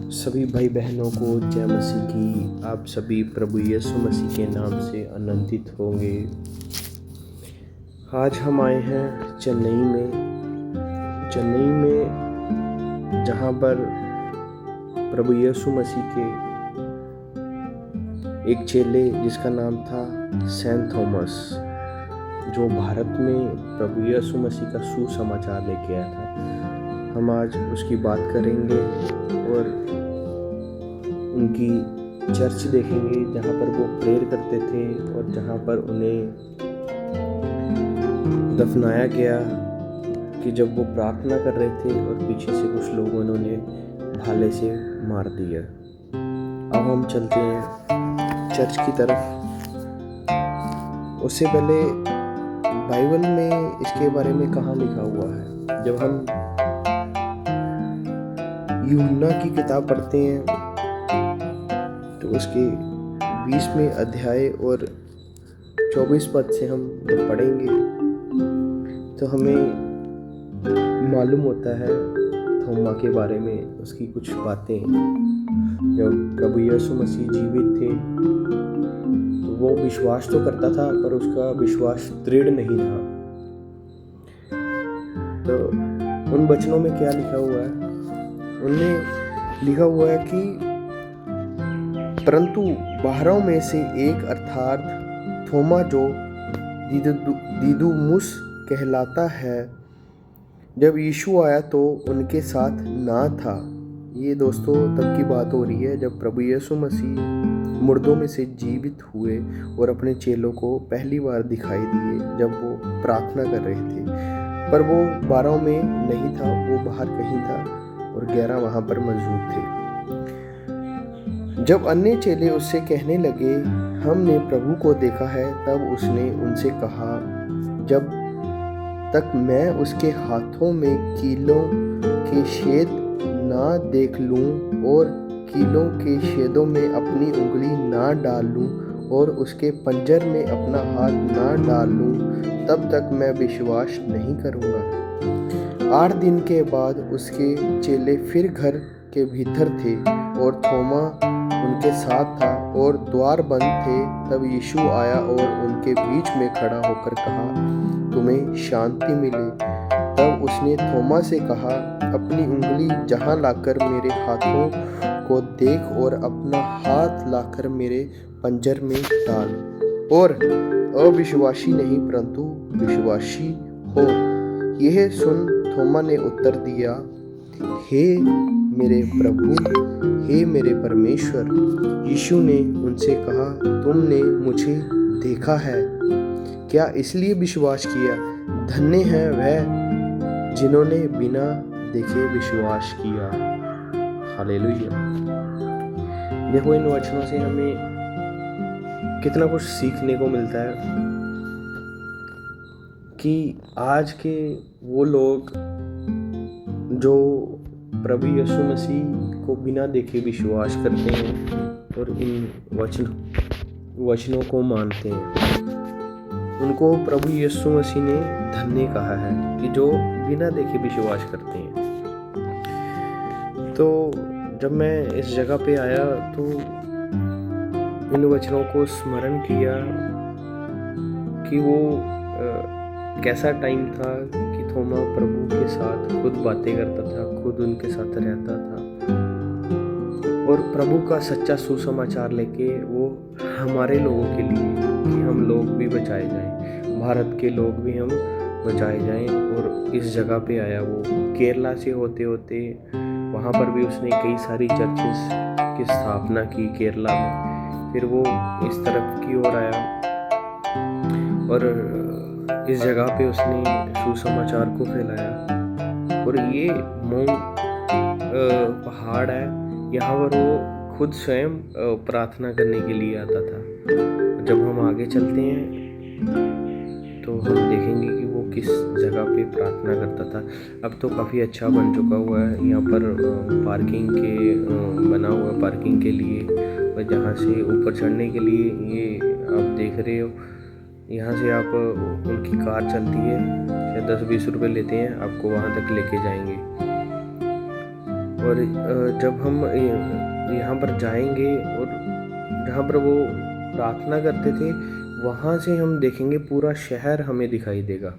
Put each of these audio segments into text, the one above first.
सभी भाई बहनों को जय मसीह की। आप सभी प्रभु यीशु मसीह के नाम से आनंदित होंगे। आज हम आए हैं चेन्नई में जहाँ पर प्रभु यीशु मसीह के एक चेले जिसका नाम था सेंट थॉमस, जो भारत में प्रभु यीशु मसीह का सुसमाचार लेके आया था। हम आज उसकी बात करेंगे और उनकी चर्च देखेंगे जहाँ पर वो प्रेयर करते थे और जहाँ पर उन्हें दफनाया गया कि जब वो प्रार्थना कर रहे थे और पीछे से कुछ लोगों ने उन्हें भाले से मार दिया। अब हम चलते हैं चर्च की तरफ। उससे पहले बाइबल में इसके बारे में कहाँ लिखा हुआ है। जब हम यूहन्ना की किताब पढ़ते हैं तो उसके 20वें अध्याय और 24 पद से हम जब पढ़ेंगे तो हमें मालूम होता है थोमा के बारे में, उसकी कुछ बातें। जब प्रभु यीशु मसीह जीवित थे तो वो विश्वास तो करता था पर उसका विश्वास दृढ़ नहीं था। तो उन वचनों में क्या लिखा हुआ है? उनमें लिखा हुआ है कि परंतु 12 में से एक अर्थात थोमा जो दिदुमुस कहलाता है, जब यीशु आया तो उनके साथ ना था। ये दोस्तों तब की बात हो रही है जब प्रभु यीशु मसीह मुर्दों में से जीवित हुए और अपने चेलों को पहली बार दिखाई दिए जब वो प्रार्थना कर रहे थे। पर वो 12 में नहीं था, वो बाहर कहीं था और 11 वहाँ पर मौजूद थे। जब अन्य चेले उससे कहने लगे हमने प्रभु को देखा है, तब उसने उनसे कहा जब तक मैं उसके हाथों में कीलों के छेद ना देख लूं और कीलों के छेदों में अपनी उंगली ना डाल लूं और उसके पंजर में अपना हाथ ना डाल लूं, तब तक मैं विश्वास नहीं करूंगा। 8 दिन के बाद उसके चेले फिर घर के भीतर थे और थोमा उनके साथ था और द्वार बंद थे। तब यीशु आया और उनके बीच में खड़ा होकर कहा तुम्हें शांति मिले। तब उसने थोमा से कहा अपनी उंगली जहां लाकर मेरे हाथों को देख और अपना हाथ लाकर मेरे पंजर में डाल और अविश्वासी नहीं परंतु विश्वासी हो। यह सुन थोमा ने उत्तर दिया हे मेरे प्रभु, हे मेरे परमेश्वर। यीशु ने उनसे कहा तुमने मुझे देखा है, क्या इसलिए विश्वास किया? धन्य है वह जिन्होंने बिना देखे विश्वास किया। हालेलुया। देखो इन वचनों से हमें कितना कुछ सीखने को मिलता है कि आज के वो लोग जो प्रभु यीशु मसीह को बिना देखे विश्वास करते हैं और इन वचनों को मानते हैं, उनको प्रभु यीशु मसीह ने धन्य कहा है कि जो बिना देखे विश्वास करते हैं। तो जब मैं इस जगह पे आया तो इन वचनों को स्मरण किया कि वो कैसा टाइम था कि थोमा प्रभु के साथ खुद बातें करता था, खुद उनके साथ रहता था और प्रभु का सच्चा सुसमाचार लेके वो हमारे लोगों के लिए कि हम लोग भी बचाए जाएं, भारत के लोग भी हम बचाए जाएं। और इस जगह पे आया वो केरला से होते होते वहाँ पर भी उसने कई सारी चर्चेस की स्थापना की केरला में। फिर वो इस तरफ की ओर आया और इस जगह पे उसने सुसमाचार को फैलाया। और ये पहाड़ है, यहाँ पर वो खुद स्वयं प्रार्थना करने के लिए आता था। जब हम आगे चलते हैं तो हम देखेंगे कि वो किस जगह पे प्रार्थना करता था। अब तो काफ़ी अच्छा बन चुका हुआ है, यहाँ पर पार्किंग के बना हुआ पार्किंग के लिए, और जहाँ से ऊपर चढ़ने के लिए ये आप देख रहे हो, यहाँ से आप उनकी कार चलती है, 10-20 रुपये लेते हैं, आपको वहाँ तक लेके जाएंगे। और जब हम यहाँ पर जाएंगे और जहाँ पर वो प्रार्थना करते थे, वहाँ से हम देखेंगे पूरा शहर हमें दिखाई देगा।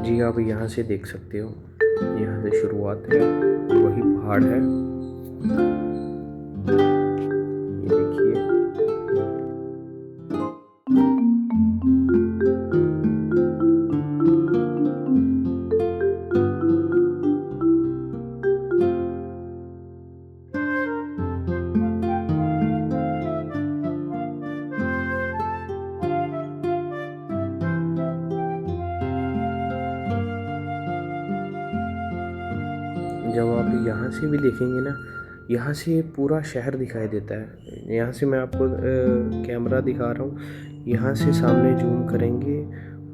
जी, आप यहाँ से देख सकते हो, यहाँ से शुरुआत है, वही पहाड़ है, ये देखिए। जब आप यहाँ से भी देखेंगे ना, यहाँ से पूरा शहर दिखाई देता है। यहाँ से मैं आपको कैमरा दिखा रहा हूँ, यहाँ से सामने जूम करेंगे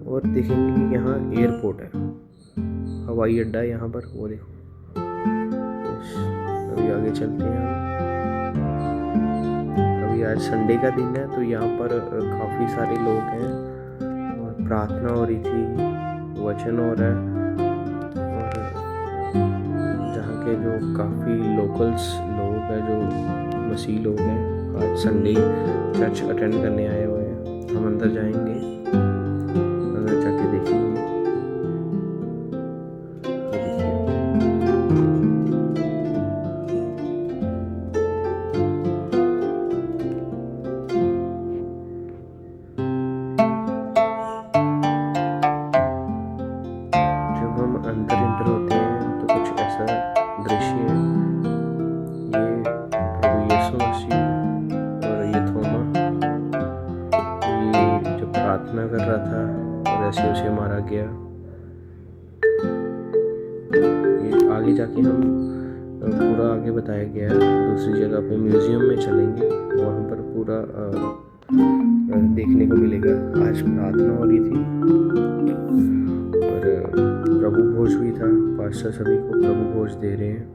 और देखेंगे कि यहाँ एयरपोर्ट है, हवाई अड्डा है यहाँ पर, वो देखो। अभी आगे चलते हैं हम। अभी आज संडे का दिन है, तो यहाँ पर काफ़ी सारे लोग हैं और प्रार्थना हो रही थी, वचन हो रहा है। के जो काफ़ी लोकल्स लोग हैं, जो मसीह लोग हैं, आज संडे चर्च अटेंड करने आए हुए हैं। हम अंदर जाएंगे, अंदर जाके देखेंगे। जब हम अंदर इंटर होते हैं तो कुछ ऐसा दृश्य है। ये प्रभु यीशु मसीह और ये थोमा, ये जब प्रार्थना कर रहा था और ऐसे उसे मारा गया। ये आगे जाके हम पूरा आगे बताया गया है। दूसरी जगह पे म्यूजियम में चलेंगे, वहाँ पर पूरा देखने को मिलेगा। आज प्रार्थना हो रही थी और प्रभु भोज भी था। पास्टर सभी को प्रभु भोज दे रहे हैं।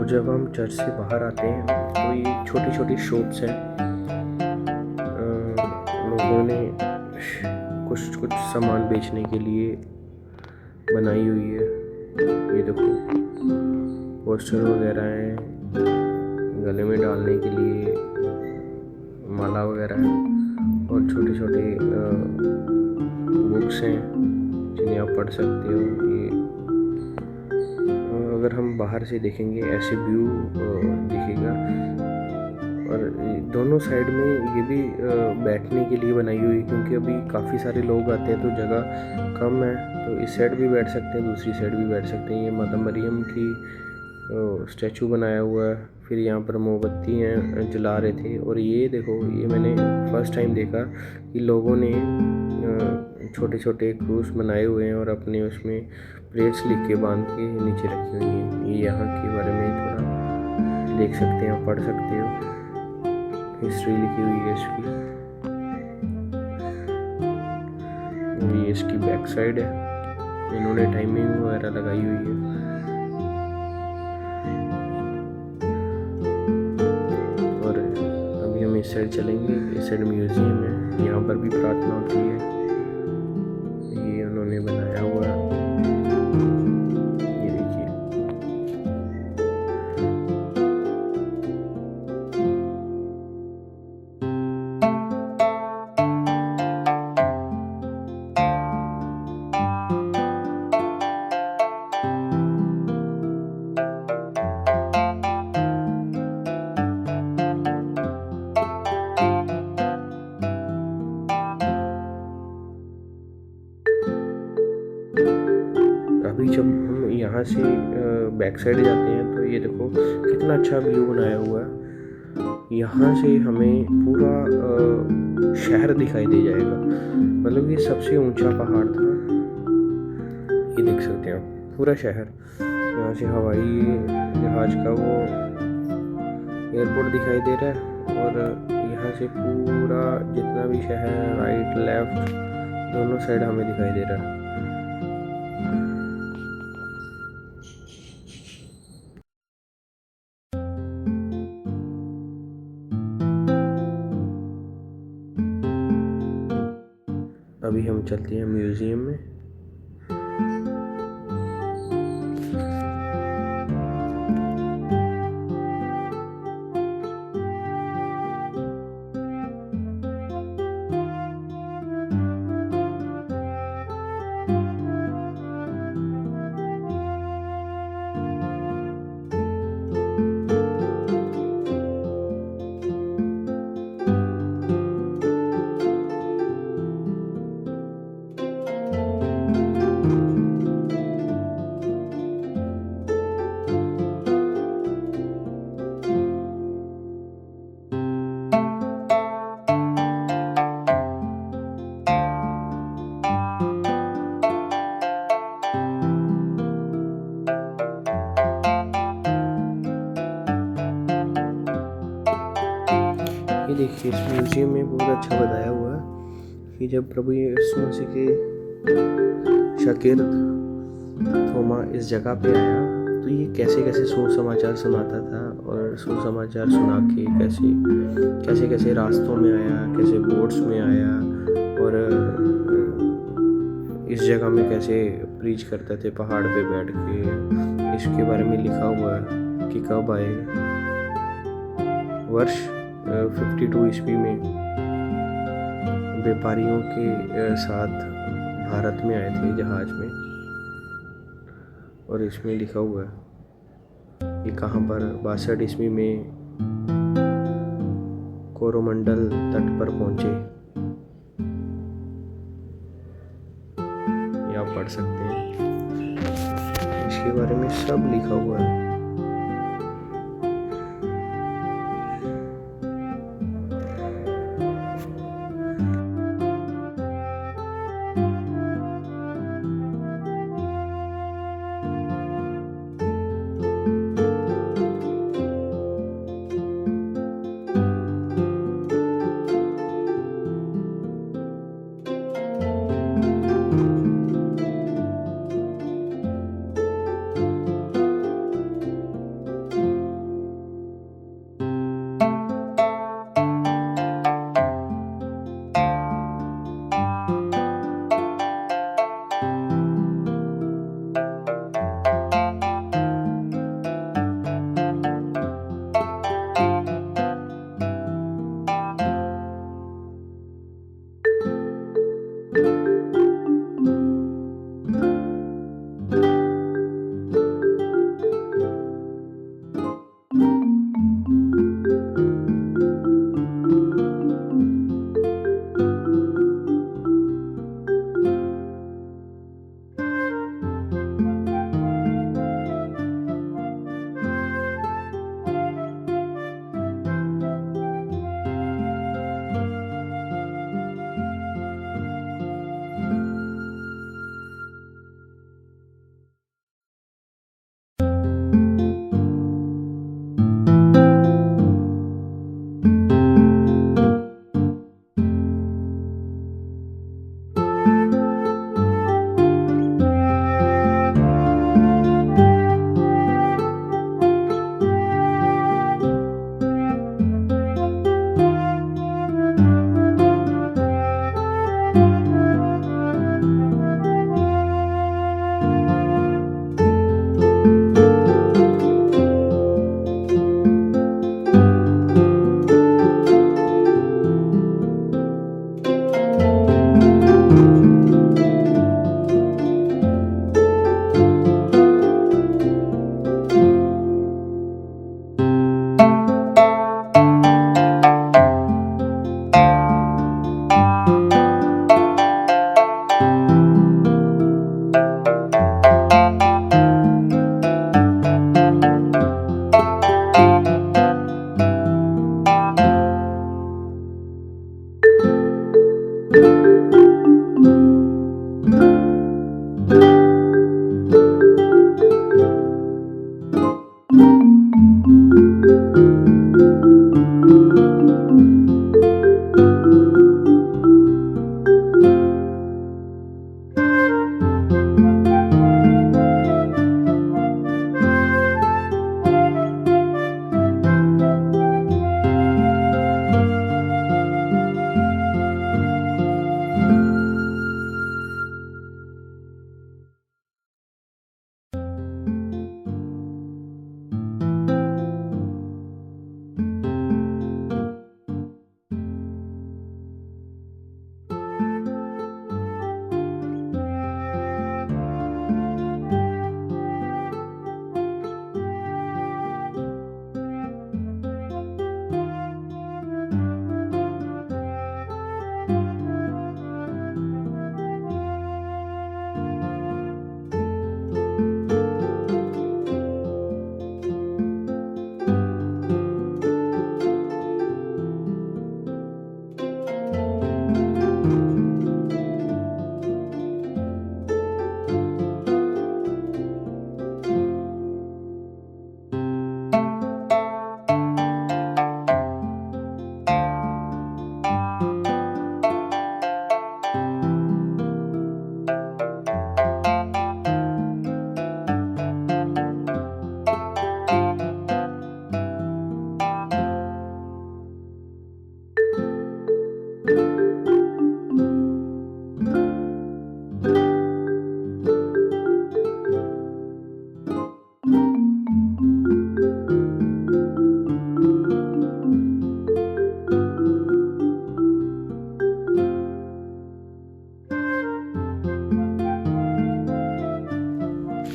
और जब हम चर्च से बाहर आते हैं तो ये छोटी छोटी शॉप्स हैं। लोगों ने कुछ कुछ सामान बेचने के लिए बनाई हुई है। ये देखो पोस्टर वगैरह हैं, गले में डालने के लिए माला वगैरह है, और छोटे छोटे बुक्स हैं जिन्हें आप पढ़ सकते हो। ये अगर हम बाहर से देखेंगे ऐसे व्यू दिखेगा। और दोनों साइड में ये भी बैठने के लिए बनाई हुई है, क्योंकि अभी काफ़ी सारे लोग आते हैं तो जगह कम है, तो इस साइड भी बैठ सकते हैं, दूसरी साइड भी बैठ सकते हैं। ये माता मरियम की स्टैचू बनाया हुआ है। फिर यहाँ पर मोमबत्तियाँ जला रहे थे। और ये देखो, ये मैंने फर्स्ट टाइम देखा कि लोगों ने छोटे छोटे क्रूस बनाए हुए हैं और अपने उसमें प्लेट्स लिख के बांध के नीचे रखी हुई हैं। ये यहाँ के बारे में थोड़ा देख सकते हैं, आप पढ़ सकते हो, हिस्ट्री लिखी हुई है इसकी। ये इसकी बैक साइड है, इन्होंने टाइमिंग वगैरह लगाई हुई है। और अभी हम इस साइड चलेंगे, इस साइड म्यूजियम है, यहाँ पर भी प्रार्थना होती है। ये उन्होंने बनाया हुआ है, ये देखिए। अभी जब हम यहाँ से बैक साइड जाते हैं तो ये देखो कितना अच्छा व्यू बनाया हुआ है। यहाँ से हमें पूरा शहर दिखाई दे जाएगा। मतलब ये सबसे ऊंचा पहाड़ था, ये देख सकते हैं आप, पूरा शहर। यहाँ से हवाई जहाज का वो एयरपोर्ट दिखाई दे रहा है, और यहाँ से पूरा जितना भी शहर राइट लेफ्ट दोनों साइड हमें दिखाई दे रहा है। अभी हम चलते हैं म्यूजियम में। ये देखिए, इस म्यूजियम में बहुत अच्छा बताया हुआ है कि जब प्रभु यीशु मसीह के शागिर्द थोमा इस जगह पे आया तो ये कैसे कैसे सुसमाचार सुनाता था, और सुसमाचार सुना के कैसे कैसे रास्तों में आया, कैसे बोट्स में आया, और इस जगह में कैसे प्रीच करते थे पहाड़ पे बैठ के। इसके बारे में लिखा हुआ है कि कब आए। वर्ष 52 ईस्वी में व्यापारियों के साथ भारत में आए थे जहाज में, और इसमें लिखा हुआ है ये कहाँ पर 62 ईस्वी में कोरोमंडल तट पर पहुंचे। ये आप पढ़ सकते हैं, इसके बारे में सब लिखा हुआ है।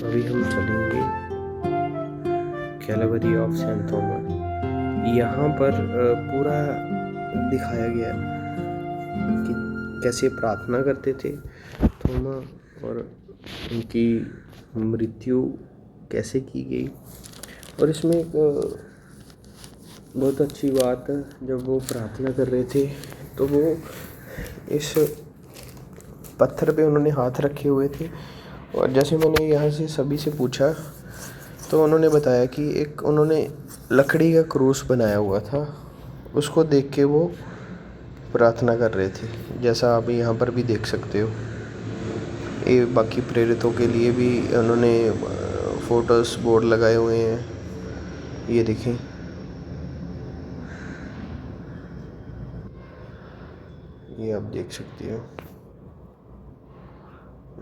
अभी हम चलेंगे कैलवरी ऑफ सेंट थॉमस। यहाँ पर पूरा दिखाया गया कि कैसे प्रार्थना करते थे थोमा और उनकी मृत्यु कैसे की गई। और इसमें एक बहुत अच्छी बात है, जब वो प्रार्थना कर रहे थे तो वो इस पत्थर पे उन्होंने हाथ रखे हुए थे। और जैसे मैंने यहाँ से सभी से पूछा तो उन्होंने बताया कि एक उन्होंने लकड़ी का क्रूस बनाया हुआ था, उसको देख के वो प्रार्थना कर रहे थे, जैसा आप यहाँ पर भी देख सकते हो। ये बाकी प्रेरितों के लिए भी उन्होंने फोटोस बोर्ड लगाए हुए हैं, ये देखें। ये आप देख सकते हो।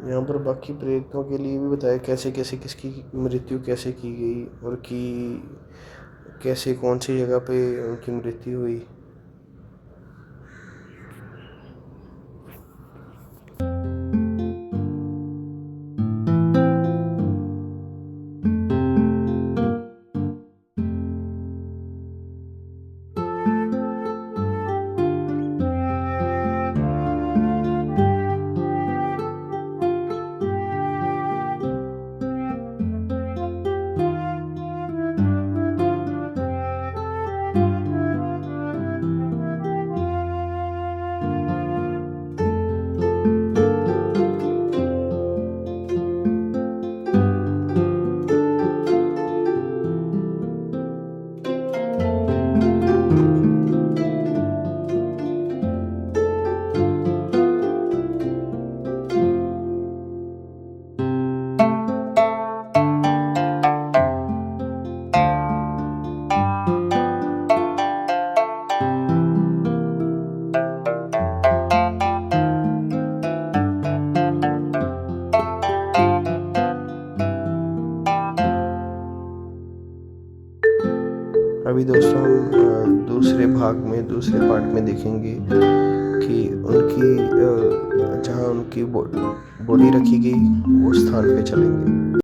यहाँ पर बाकी प्रेरितों के लिए भी बताया कैसे कैसे किसकी मृत्यु कैसे की गई और कि कैसे कौन सी जगह पे उनकी मृत्यु हुई। अभी दोस्तों हम दूसरे भाग में दूसरे पार्ट में देखेंगे कि उनकी जहाँ उनकी बॉडी रखी गई उस स्थान पे चलेंगे।